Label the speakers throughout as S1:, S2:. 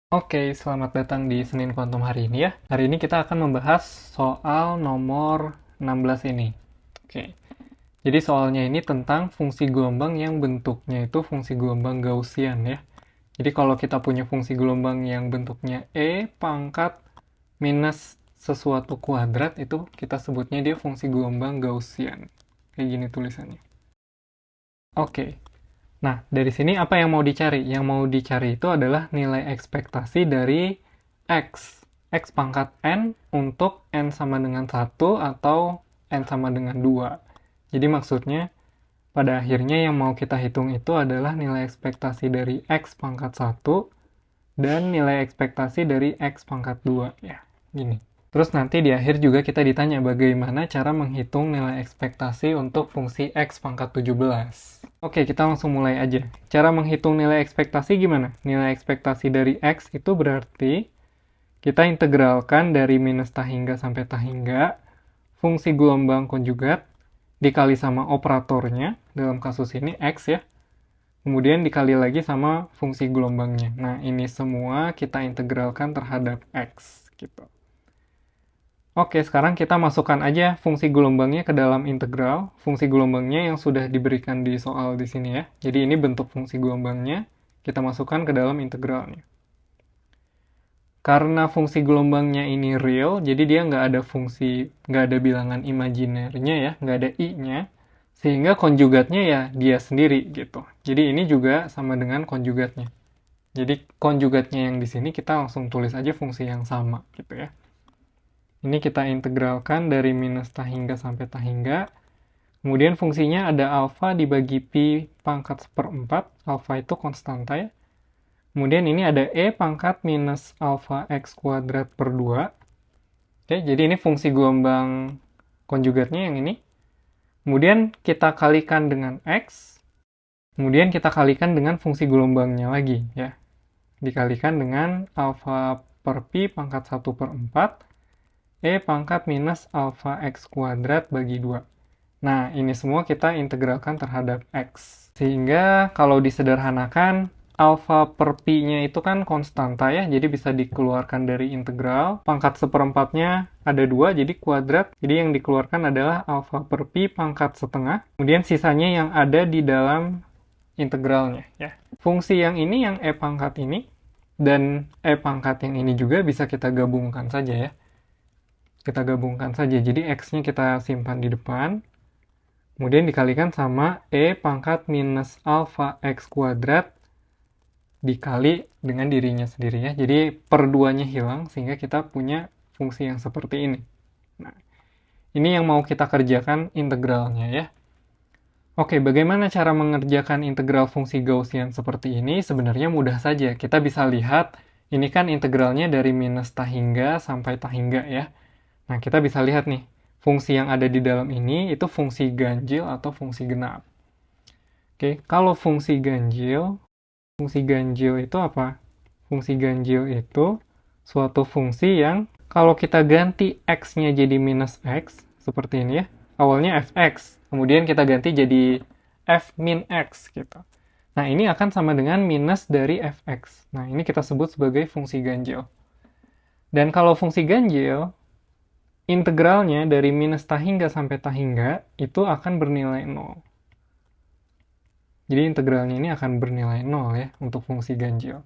S1: Oke, selamat datang di Senin Kuantum hari ini ya. Hari ini kita akan membahas soal nomor 16 ini. Oke, jadi soalnya ini tentang fungsi gelombang yang bentuknya itu fungsi gelombang Gaussian ya. Jadi kalau kita punya fungsi gelombang yang bentuknya E pangkat minus sesuatu kuadrat, itu kita sebutnya dia fungsi gelombang Gaussian. Kayak gini tulisannya. Oke, nah, dari sini apa yang mau dicari? Yang mau dicari itu adalah nilai ekspektasi dari X. X pangkat N untuk N sama dengan 1 atau N sama dengan 2. Jadi maksudnya, pada akhirnya yang mau kita hitung itu adalah nilai ekspektasi dari X pangkat 1 dan nilai ekspektasi dari X pangkat 2. Ya, gini. Terus nanti di akhir juga kita ditanya bagaimana cara menghitung nilai ekspektasi untuk fungsi X pangkat 17. Oke, kita langsung mulai aja. Cara menghitung nilai ekspektasi gimana? Nilai ekspektasi dari X itu berarti kita integralkan dari minus tahingga sampai tahingga fungsi gelombang konjugat dikali sama operatornya, dalam kasus ini X ya, kemudian dikali lagi sama fungsi gelombangnya. Nah, ini semua kita integralkan terhadap X gitu. Oke, sekarang kita masukkan aja fungsi gelombangnya ke dalam integral. Fungsi gelombangnya yang sudah diberikan di soal di sini ya. Jadi ini bentuk fungsi gelombangnya, kita masukkan ke dalam integralnya. Karena fungsi gelombangnya ini real, jadi dia nggak ada bilangan imajinernya ya, nggak ada i-nya, sehingga konjugatnya ya dia sendiri gitu. Jadi ini juga sama dengan konjugatnya. Jadi konjugatnya yang di sini kita langsung tulis aja fungsi yang sama gitu ya. Ini kita integralkan dari minus tahingga sampai tahingga. Kemudian fungsinya ada alfa dibagi pi pangkat seperempat. Alfa itu konstanta ya. Kemudian ini ada e pangkat minus alfa x kuadrat per 2. Oke, jadi ini fungsi gelombang konjugatnya yang ini. Kemudian kita kalikan dengan x. Kemudian kita kalikan dengan fungsi gelombangnya lagi ya. Dikalikan dengan alfa per pi pangkat 1 per 4. E pangkat minus alfa x kuadrat bagi 2. Nah, ini semua kita integralkan terhadap x. Sehingga kalau disederhanakan, alfa per pi-nya itu kan konstanta ya, jadi bisa dikeluarkan dari integral. Pangkat seperempatnya ada 2, jadi kuadrat. Jadi yang dikeluarkan adalah alfa per pi pangkat setengah. Kemudian sisanya yang ada di dalam integralnya ya. Fungsi yang ini, yang e pangkat ini, dan e pangkat yang ini juga bisa kita gabungkan saja ya. Kita gabungkan saja. Jadi x-nya kita simpan di depan. Kemudian dikalikan sama e pangkat minus alfa x kuadrat dikali dengan dirinya sendiri ya. Jadi per 2-nya hilang sehingga kita punya fungsi yang seperti ini. Nah, ini yang mau kita kerjakan integralnya ya. Oke, bagaimana cara mengerjakan integral fungsi Gaussian seperti ini? Sebenarnya mudah saja. Kita bisa lihat, ini kan integralnya dari minus tahingga sampai tahingga ya. Nah, kita bisa lihat nih, fungsi yang ada di dalam ini itu fungsi ganjil atau fungsi genap. Oke, kalau fungsi ganjil itu apa? Fungsi ganjil itu suatu fungsi yang kalau kita ganti x-nya jadi minus x, seperti ini ya. Awalnya fx, kemudian kita ganti jadi f min x gitu. Nah, ini akan sama dengan minus dari fx. Nah, ini kita sebut sebagai fungsi ganjil. Dan kalau fungsi ganjil, integralnya dari minus tahingga sampai tahingga itu akan bernilai 0. Jadi integralnya ini akan bernilai 0 ya untuk fungsi ganjil.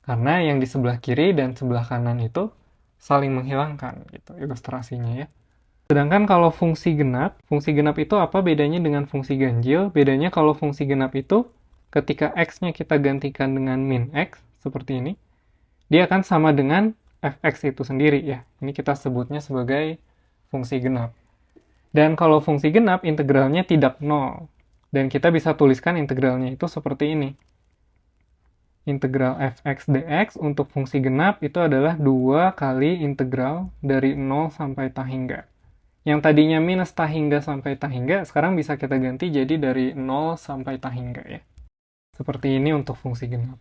S1: Karena yang di sebelah kiri dan sebelah kanan itu saling menghilangkan gitu ilustrasinya ya. Sedangkan kalau fungsi genap itu apa bedanya dengan fungsi ganjil? Bedanya kalau fungsi genap itu ketika x-nya kita gantikan dengan min x seperti ini, dia akan sama dengan fx itu sendiri ya. Ini kita sebutnya sebagai fungsi genap. Dan kalau fungsi genap, integralnya tidak 0. Dan kita bisa tuliskan integralnya itu seperti ini. Integral fx dx untuk fungsi genap itu adalah 2 kali integral dari 0 sampai tahingga. Yang tadinya minus tahingga sampai tahingga, sekarang bisa kita ganti jadi dari 0 sampai tahingga ya. Seperti ini untuk fungsi genap.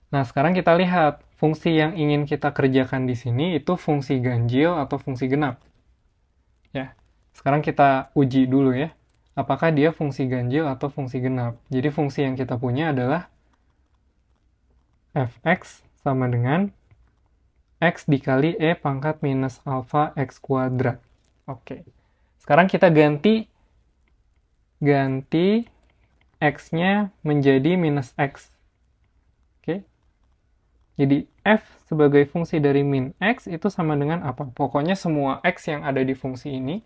S1: Nah, sekarang kita lihat fungsi yang ingin kita kerjakan di sini itu fungsi ganjil atau fungsi genap. Ya, sekarang kita uji dulu ya. Apakah dia fungsi ganjil atau fungsi genap. Jadi fungsi yang kita punya adalah fx sama dengan X dikali E pangkat minus alpha X kuadrat. Oke. Sekarang kita ganti X-nya menjadi minus X. Oke. Jadi F sebagai fungsi dari min X itu sama dengan apa? Pokoknya semua X yang ada di fungsi ini,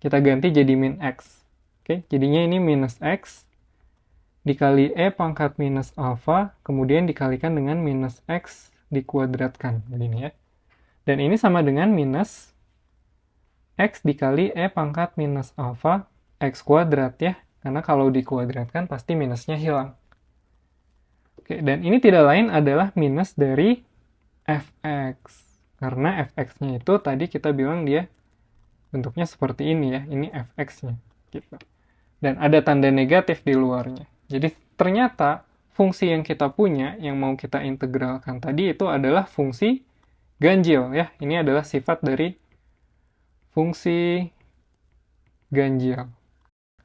S1: kita ganti jadi min X. Oke, jadinya ini minus X dikali E pangkat minus alpha, kemudian dikalikan dengan minus X dikuadratkan. Begini ya. Dan ini sama dengan minus X dikali E pangkat minus alpha X kuadrat ya. Karena kalau dikuadratkan pasti minusnya hilang. Oke, dan ini tidak lain adalah minus dari fx. Karena fx-nya itu tadi kita bilang dia bentuknya seperti ini ya. Ini fx-nya. Gitu. Dan ada tanda negatif di luarnya. Jadi ternyata fungsi yang kita punya, yang mau kita integralkan tadi itu adalah fungsi ganjil ya. Ini adalah sifat dari fungsi ganjil.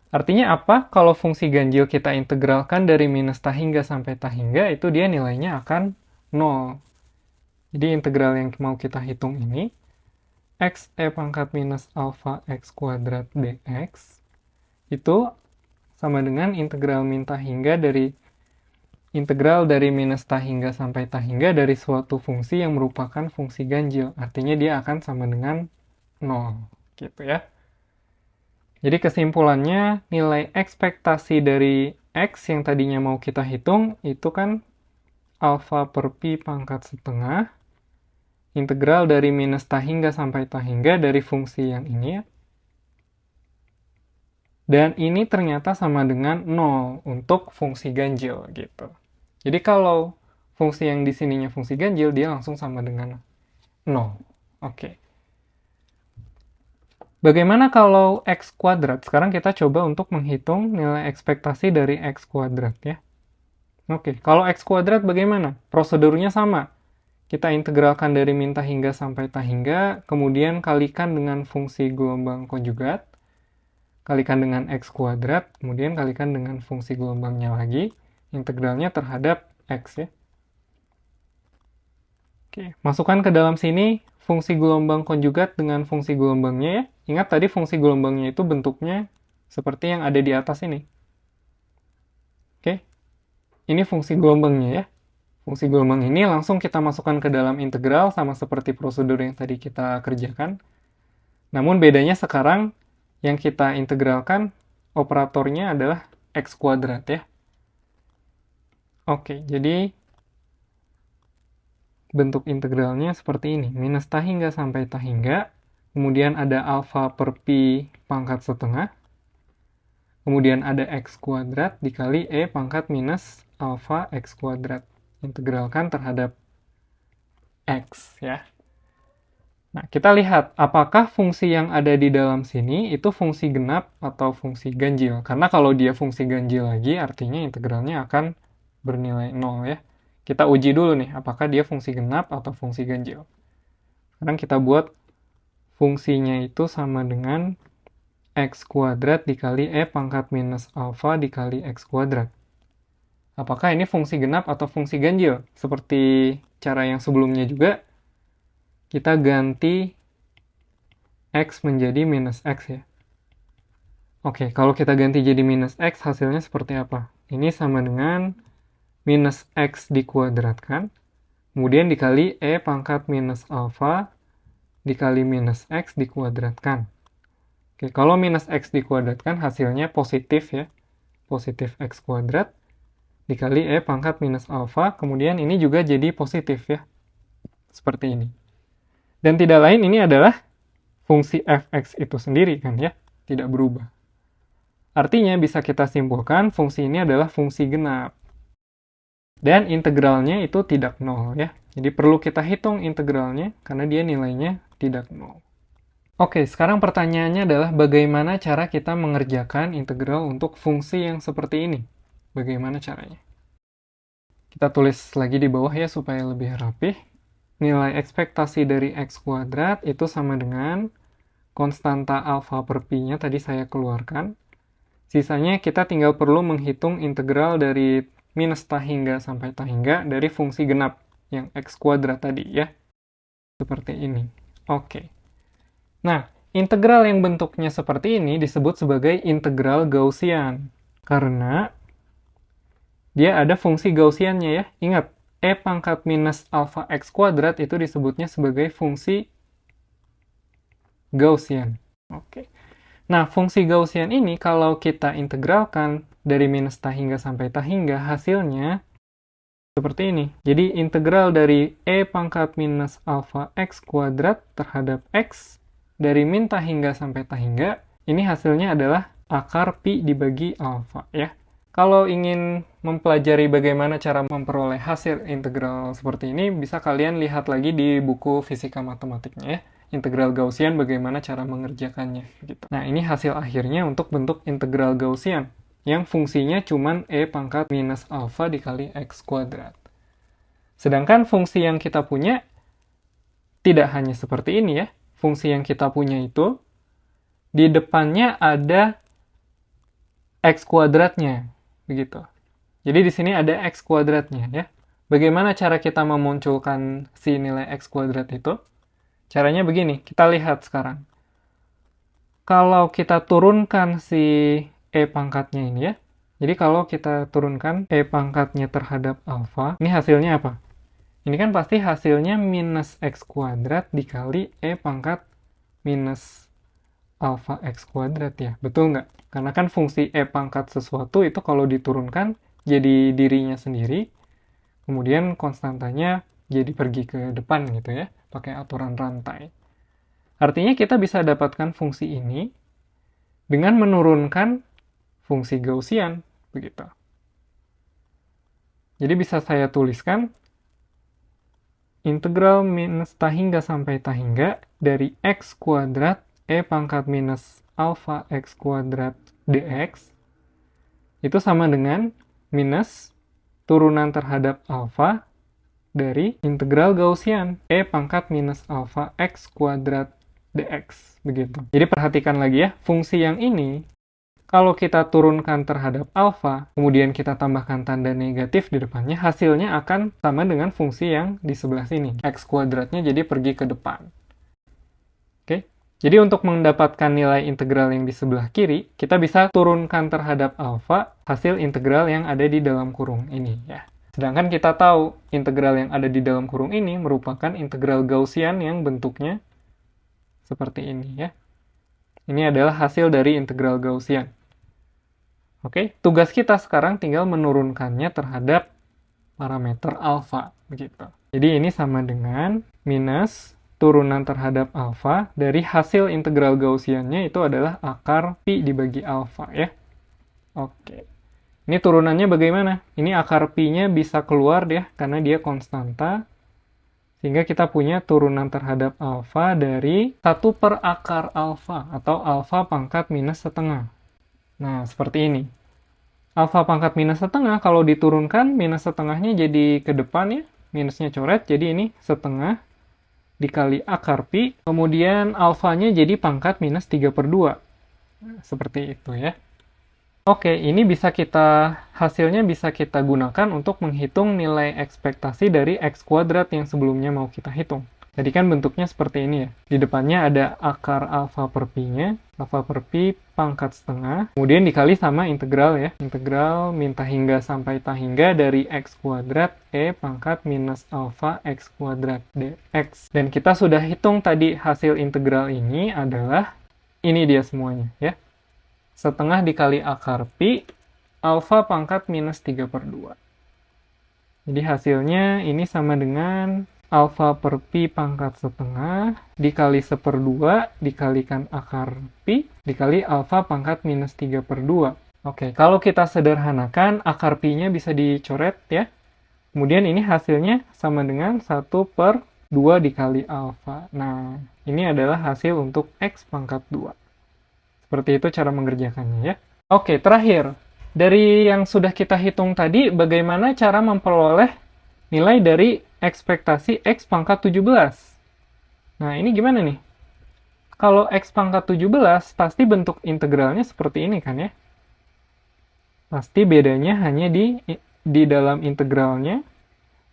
S1: Artinya apa? Kalau fungsi ganjil kita integralkan dari minus tah hingga sampai tah hingga, itu dia nilainya akan 0. Jadi integral yang mau kita hitung ini, x e pangkat minus alpha x kuadrat dx, itu sama dengan integral min tah hingga dari integral dari minus tah hingga sampai tah hingga dari suatu fungsi yang merupakan fungsi ganjil. Artinya dia akan sama dengan 0. Gitu ya. Jadi kesimpulannya, nilai ekspektasi dari X yang tadinya mau kita hitung, itu kan alpha per pi pangkat setengah, integral dari minus tah hingga sampai tah hingga dari fungsi yang ini ya. Dan ini ternyata sama dengan 0 untuk fungsi ganjil gitu. Jadi kalau fungsi yang di sininya fungsi ganjil, dia langsung sama dengan 0. Oke. Bagaimana kalau X kuadrat? Sekarang kita coba untuk menghitung nilai ekspektasi dari X kuadrat ya. Oke, kalau X kuadrat bagaimana? Prosedurnya sama. Kita integralkan dari min tah hingga sampai tah hingga, kemudian kalikan dengan fungsi gelombang konjugat, kalikan dengan X kuadrat, kemudian kalikan dengan fungsi gelombangnya lagi, integralnya terhadap X ya. Oke, masukkan ke dalam sini fungsi gelombang konjugat dengan fungsi gelombangnya ya. Ingat tadi fungsi gelombangnya itu bentuknya seperti yang ada di atas ini. Oke, ini fungsi gelombangnya ya. Fungsi gelombang ini langsung kita masukkan ke dalam integral sama seperti prosedur yang tadi kita kerjakan. Namun bedanya sekarang yang kita integralkan operatornya adalah X kuadrat ya. Oke, jadi bentuk integralnya seperti ini. Minus tah hingga sampai tah hingga. Kemudian ada alpha per pi pangkat setengah. Kemudian ada X kuadrat dikali E pangkat minus alpha X kuadrat. Integralkan terhadap X ya. Nah, kita lihat apakah fungsi yang ada di dalam sini itu fungsi genap atau fungsi ganjil. Karena kalau dia fungsi ganjil lagi, artinya integralnya akan bernilai 0 ya. Kita uji dulu nih, apakah dia fungsi genap atau fungsi ganjil. Sekarang kita buat fungsinya itu sama dengan X kuadrat dikali E pangkat minus alpha dikali X kuadrat. Apakah ini fungsi genap atau fungsi ganjil? Seperti cara yang sebelumnya juga, kita ganti X menjadi minus X ya. Oke, kalau kita ganti jadi minus X, hasilnya seperti apa? Ini sama dengan minus X dikuadratkan, kemudian dikali E pangkat minus alpha dikali minus X dikuadratkan. Oke, kalau minus X dikuadratkan hasilnya positif ya. Positif X kuadrat dikali E pangkat minus alpha, kemudian ini juga jadi positif ya. Seperti ini. Dan tidak lain ini adalah fungsi fx itu sendiri kan ya, tidak berubah. Artinya bisa kita simpulkan fungsi ini adalah fungsi genap. Dan integralnya itu tidak 0 ya. Jadi perlu kita hitung integralnya karena dia nilainya tidak 0. Oke, sekarang pertanyaannya adalah bagaimana cara kita mengerjakan integral untuk fungsi yang seperti ini? Bagaimana caranya? Kita tulis lagi di bawah ya supaya lebih rapih. Nilai ekspektasi dari X kuadrat itu sama dengan konstanta alpha per pi-nya tadi saya keluarkan. Sisanya kita tinggal perlu menghitung integral dari minus tah hingga sampai tah hingga dari fungsi genap. yang X kuadrat tadi ya. Seperti ini. Oke. Nah, integral yang bentuknya seperti ini disebut sebagai integral Gaussian. Karena dia ada fungsi Gaussiannya ya. Ingat, E pangkat minus alpha X kuadrat itu disebutnya sebagai fungsi Gaussian. Oke. Nah, fungsi Gaussian ini kalau kita integralkan dari minus ta hingga sampai ta hingga, hasilnya seperti ini. Jadi, integral dari E pangkat minus alpha X kuadrat terhadap X dari min ta hingga sampai ta hingga, ini hasilnya adalah akar pi dibagi alpha ya. Kalau ingin mempelajari bagaimana cara memperoleh hasil integral seperti ini, bisa kalian lihat lagi di buku fisika matematiknya ya. Integral Gaussian, bagaimana cara mengerjakannya. Gitu. Nah, ini hasil akhirnya untuk bentuk integral Gaussian, yang fungsinya cuman E pangkat minus alpha dikali X kuadrat. Sedangkan fungsi yang kita punya tidak hanya seperti ini ya. Fungsi yang kita punya itu, di depannya ada X kuadratnya. Begitu. Jadi di sini ada X kuadratnya ya. Bagaimana cara kita memunculkan si nilai X kuadrat itu? Caranya begini, kita lihat sekarang. Kalau kita turunkan si E pangkatnya ini ya. Jadi kalau kita turunkan E pangkatnya terhadap alpha, ini hasilnya apa? Ini kan pasti hasilnya minus X kuadrat dikali E pangkat minus alpha X kuadrat ya. Betul nggak? Karena kan fungsi E pangkat sesuatu itu kalau diturunkan jadi dirinya sendiri, kemudian konstantanya jadi pergi ke depan gitu ya, pakai aturan rantai. Artinya kita bisa dapatkan fungsi ini dengan menurunkan fungsi Gaussian, begitu. Jadi bisa saya tuliskan integral minus ta hingga sampai ta hingga dari X kuadrat E pangkat minus alpha X kuadrat dx itu sama dengan minus turunan terhadap alpha dari integral Gaussian E pangkat minus alpha X kuadrat dx. Begitu. Jadi perhatikan lagi ya, fungsi yang ini, kalau kita turunkan terhadap alpha, kemudian kita tambahkan tanda negatif di depannya, hasilnya akan sama dengan fungsi yang di sebelah sini. X kuadratnya jadi pergi ke depan. Oke? Jadi untuk mendapatkan nilai integral yang di sebelah kiri, kita bisa turunkan terhadap alpha hasil integral yang ada di dalam kurung ini ya. Sedangkan kita tahu integral yang ada di dalam kurung ini merupakan integral Gaussian yang bentuknya seperti ini ya. Ini adalah hasil dari integral Gaussian. Oke, tugas kita sekarang tinggal menurunkannya terhadap parameter alpha begitu. Jadi ini sama dengan minus turunan terhadap alpha dari hasil integral Gaussiannya itu adalah akar pi dibagi alpha ya. Oke. Ini turunannya bagaimana? Ini akar pi-nya bisa keluar ya karena dia konstanta. Sehingga kita punya turunan terhadap alpha dari 1 per akar alpha atau alpha pangkat minus setengah. Nah, seperti ini. Alpha pangkat minus setengah kalau diturunkan minus setengahnya jadi ke depan ya. Minusnya coret jadi ini setengah dikali akar pi, kemudian alfanya jadi pangkat minus 3/2. Seperti itu ya. Oke, ini hasilnya bisa kita gunakan untuk menghitung nilai ekspektasi dari X kuadrat yang sebelumnya mau kita hitung. Tadi kan bentuknya seperti ini ya. Di depannya ada akar alfa per pi-nya, alfa per pi pangkat setengah, kemudian dikali sama integral ya. Integral min ta hingga sampai ta hingga dari X kuadrat E pangkat minus alfa X kuadrat dx. Dan kita sudah hitung tadi hasil integral ini adalah, ini dia semuanya ya. Setengah dikali akar pi, alfa pangkat minus 3/2. Jadi hasilnya ini sama dengan alfa per pi pangkat setengah dikali 1/2 dikalikan akar pi dikali alfa pangkat minus 3/2. Oke, kalau kita sederhanakan, akar pi-nya bisa dicoret ya. Kemudian ini hasilnya sama dengan 1/2 dikali alfa. Nah, ini adalah hasil untuk X pangkat 2. Seperti itu cara mengerjakannya ya. Oke, terakhir. Dari yang sudah kita hitung tadi, bagaimana cara memperoleh nilai dari ekspektasi X pangkat 17? Nah, ini gimana nih? Kalau X pangkat 17, pasti bentuk integralnya seperti ini kan ya? Pasti bedanya hanya di dalam integralnya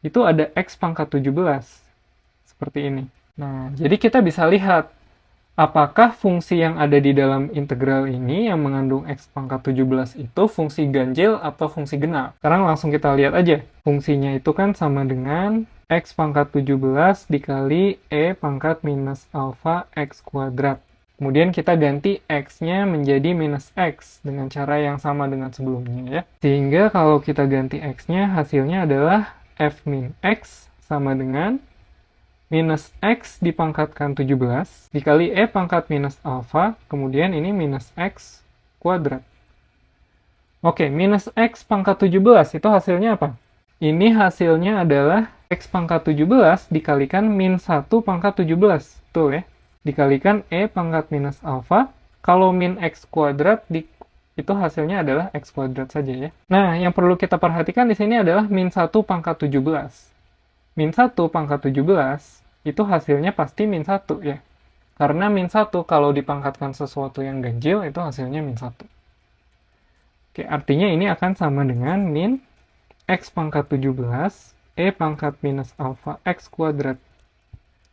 S1: itu ada X pangkat 17. Seperti ini. Nah, jadi kita bisa lihat apakah fungsi yang ada di dalam integral ini yang mengandung X pangkat 17 itu fungsi ganjil atau fungsi genap. Sekarang langsung kita lihat aja. Fungsinya itu kan sama dengan X pangkat 17 dikali E pangkat minus alpha X kuadrat. Kemudian kita ganti X-nya menjadi minus X dengan cara yang sama dengan sebelumnya ya. Sehingga kalau kita ganti X-nya hasilnya adalah F min X sama dengan minus X dipangkatkan 17 dikali E pangkat minus alpha, kemudian ini minus X kuadrat. Oke, minus X pangkat 17 itu hasilnya apa? Ini hasilnya adalah X pangkat 17 dikalikan min 1 pangkat 17. Tuh ya. Dikalikan E pangkat minus alpha. Kalau min X kuadrat itu hasilnya adalah X kuadrat saja ya. Nah, yang perlu kita perhatikan di sini adalah min 1 pangkat 17. Min 1 pangkat 17 itu hasilnya pasti min 1 ya. Karena min 1 kalau dipangkatkan sesuatu yang ganjil itu hasilnya min 1. Oke, artinya ini akan sama dengan min X pangkat 17 E pangkat minus alpha X kuadrat.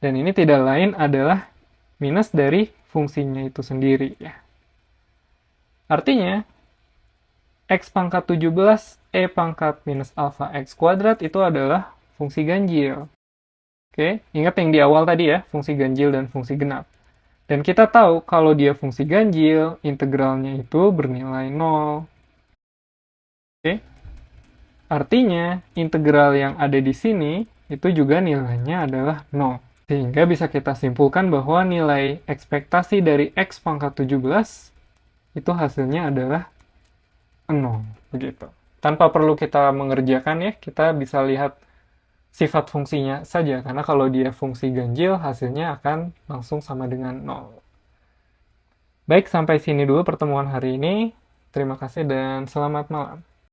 S1: Dan ini tidak lain adalah minus dari fungsinya itu sendiri ya. Artinya X pangkat 17 E pangkat minus alpha X kuadrat itu adalah fungsi ganjil. Oke, ingat yang di awal tadi ya, fungsi ganjil dan fungsi genap. Dan kita tahu kalau dia fungsi ganjil, integralnya itu bernilai 0. Oke, artinya integral yang ada di sini itu juga nilainya adalah 0. Sehingga bisa kita simpulkan bahwa nilai ekspektasi dari X pangkat 17 itu hasilnya adalah 0. Begitu. Tanpa perlu kita mengerjakan ya, kita bisa lihat sifat fungsinya saja. Karena kalau dia fungsi ganjil, hasilnya akan langsung sama dengan 0. Baik, sampai sini dulu pertemuan hari ini. Terima kasih dan selamat malam.